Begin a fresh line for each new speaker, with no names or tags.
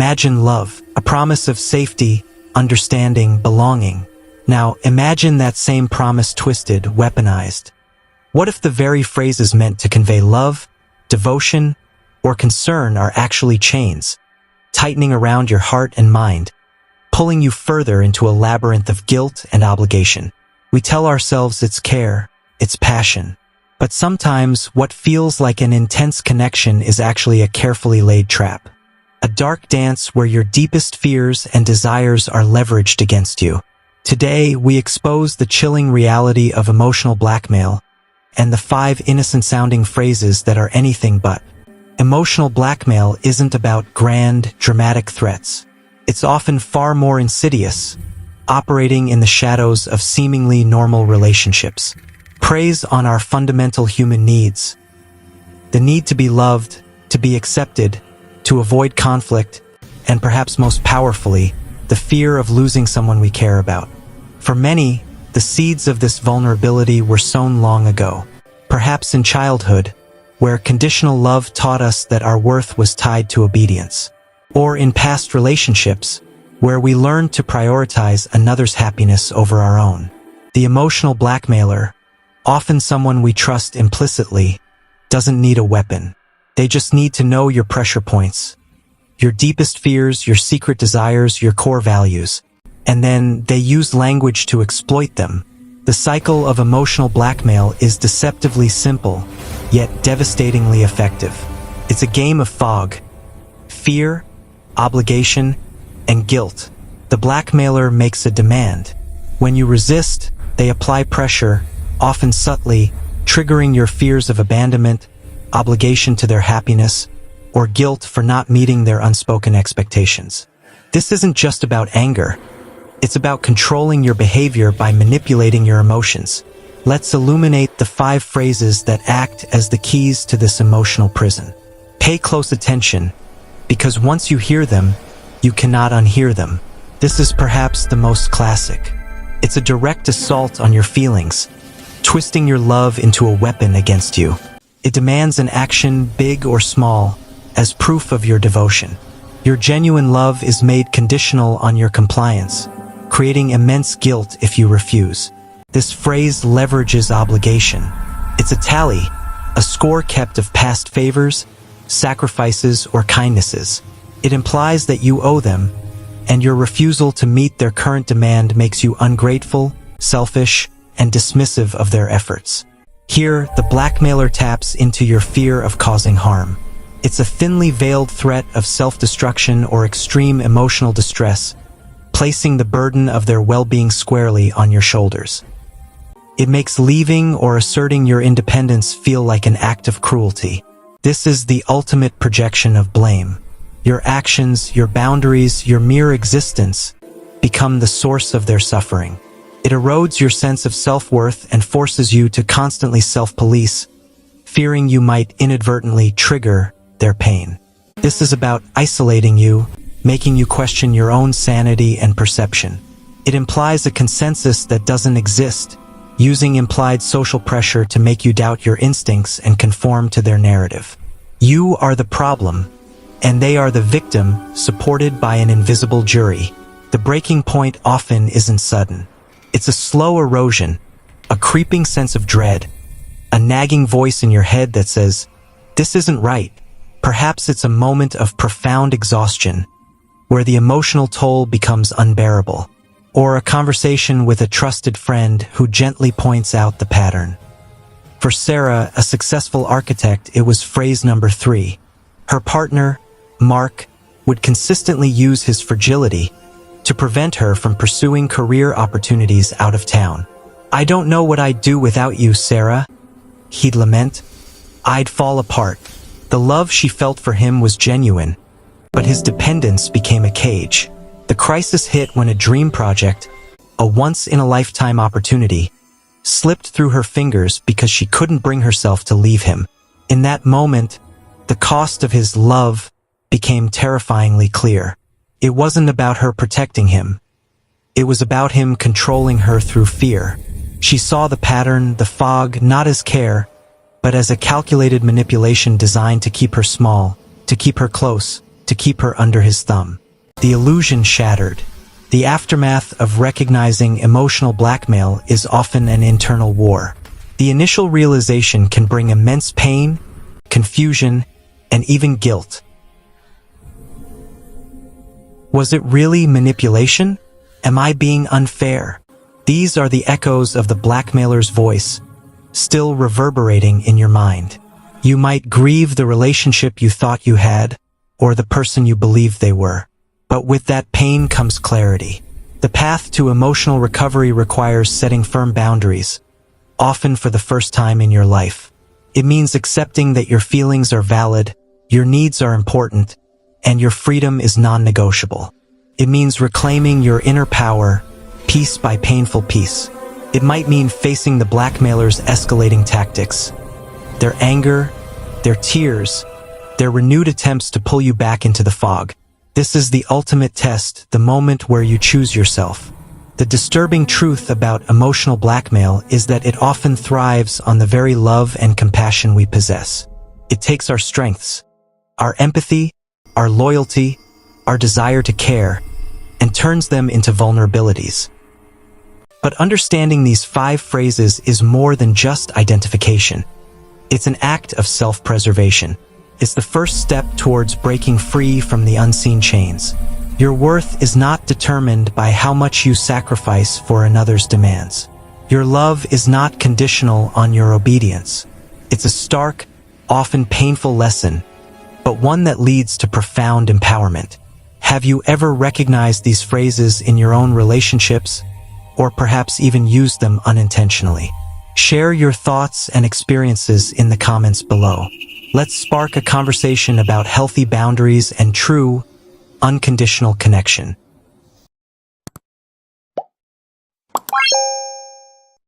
Imagine love, a promise of safety, understanding, belonging. Now, imagine that same promise twisted, weaponized. What if the very phrases meant to convey love, devotion, or concern are actually chains, tightening around your heart and mind, pulling you further into a labyrinth of guilt and obligation? We tell ourselves it's care, it's passion. But sometimes what feels like an intense connection is actually a carefully laid trap. A dark dance where your deepest fears and desires are leveraged against you. Today, we expose the chilling reality of emotional blackmail and the 5 innocent-sounding phrases that are anything but. Emotional blackmail isn't about grand, dramatic threats. It's often far more insidious, operating in the shadows of seemingly normal relationships. Preys on our fundamental human needs. The need to be loved, to be accepted, to avoid conflict, and perhaps most powerfully, the fear of losing someone we care about. For many, the seeds of this vulnerability were sown long ago, perhaps in childhood, where conditional love taught us that our worth was tied to obedience, or in past relationships, where we learned to prioritize another's happiness over our own. The emotional blackmailer, often someone we trust implicitly, doesn't need a weapon. They just need to know your pressure points, your deepest fears, your secret desires, your core values, and then they use language to exploit them. The cycle of emotional blackmail is deceptively simple, yet devastatingly effective. It's a game of fog, fear, obligation, and guilt. The blackmailer makes a demand. When you resist, they apply pressure, often subtly, triggering your fears of abandonment, obligation to their happiness, or guilt for not meeting their unspoken expectations. This isn't just about anger. It's about controlling your behavior by manipulating your emotions. Let's illuminate the 5 phrases that act as the keys to this emotional prison. Pay close attention, because once you hear them, you cannot unhear them. This is perhaps the most classic. It's a direct assault on your feelings, twisting your love into a weapon against you. It demands an action, big or small, as proof of your devotion. Your genuine love is made conditional on your compliance, creating immense guilt if you refuse. This phrase leverages obligation. It's a tally, a score kept of past favors, sacrifices, or kindnesses. It implies that you owe them, and your refusal to meet their current demand makes you ungrateful, selfish, and dismissive of their efforts. Here, the blackmailer taps into your fear of causing harm. It's a thinly veiled threat of self-destruction or extreme emotional distress, placing the burden of their well-being squarely on your shoulders. It makes leaving or asserting your independence feel like an act of cruelty. This is the ultimate projection of blame. Your actions, your boundaries, your mere existence become the source of their suffering. It erodes your sense of self-worth and forces you to constantly self-police, fearing you might inadvertently trigger their pain. This is about isolating you, making you question your own sanity and perception. It implies a consensus that doesn't exist, using implied social pressure to make you doubt your instincts and conform to their narrative. You are the problem, and they are the victim, supported by an invisible jury. The breaking point often isn't sudden. It's a slow erosion, a creeping sense of dread, a nagging voice in your head that says, "This isn't right." Perhaps it's a moment of profound exhaustion, where the emotional toll becomes unbearable, or a conversation with a trusted friend who gently points out the pattern. For Sarah, a successful architect, it was phrase number 3. Her partner, Mark, would consistently use his fragility to prevent her from pursuing career opportunities out of town. "I don't know what I'd do without you, Sarah," he'd lament. "I'd fall apart." The love she felt for him was genuine, but his dependence became a cage. The crisis hit when a dream project, a once-in-a-lifetime opportunity, slipped through her fingers because she couldn't bring herself to leave him. In that moment, the cost of his love became terrifyingly clear. It wasn't about her protecting him. It was about him controlling her through fear. She saw the pattern, the fog, not as care, but as a calculated manipulation designed to keep her small, to keep her close, to keep her under his thumb. The illusion shattered. The aftermath of recognizing emotional blackmail is often an internal war. The initial realization can bring immense pain, confusion, and even guilt. Was it really manipulation? Am I being unfair? These are the echoes of the blackmailer's voice, still reverberating in your mind. You might grieve the relationship you thought you had, or the person you believed they were. But with that pain comes clarity. The path to emotional recovery requires setting firm boundaries, often for the first time in your life. It means accepting that your feelings are valid, your needs are important, and your freedom is non-negotiable. It means reclaiming your inner power, piece by painful piece. It might mean facing the blackmailer's escalating tactics, their anger, their tears, their renewed attempts to pull you back into the fog. This is the ultimate test, the moment where you choose yourself. The disturbing truth about emotional blackmail is that it often thrives on the very love and compassion we possess. It takes our strengths, our empathy, our loyalty, our desire to care, and turns them into vulnerabilities. But understanding these 5 phrases is more than just identification. It's an act of self-preservation. It's the first step towards breaking free from the unseen chains. Your worth is not determined by how much you sacrifice for another's demands. Your love is not conditional on your obedience. It's a stark, often painful lesson, but one that leads to profound empowerment. Have you ever recognized these phrases in your own relationships, or perhaps even used them unintentionally? Share your thoughts and experiences in the comments below. Let's spark a conversation about healthy boundaries and true, unconditional connection.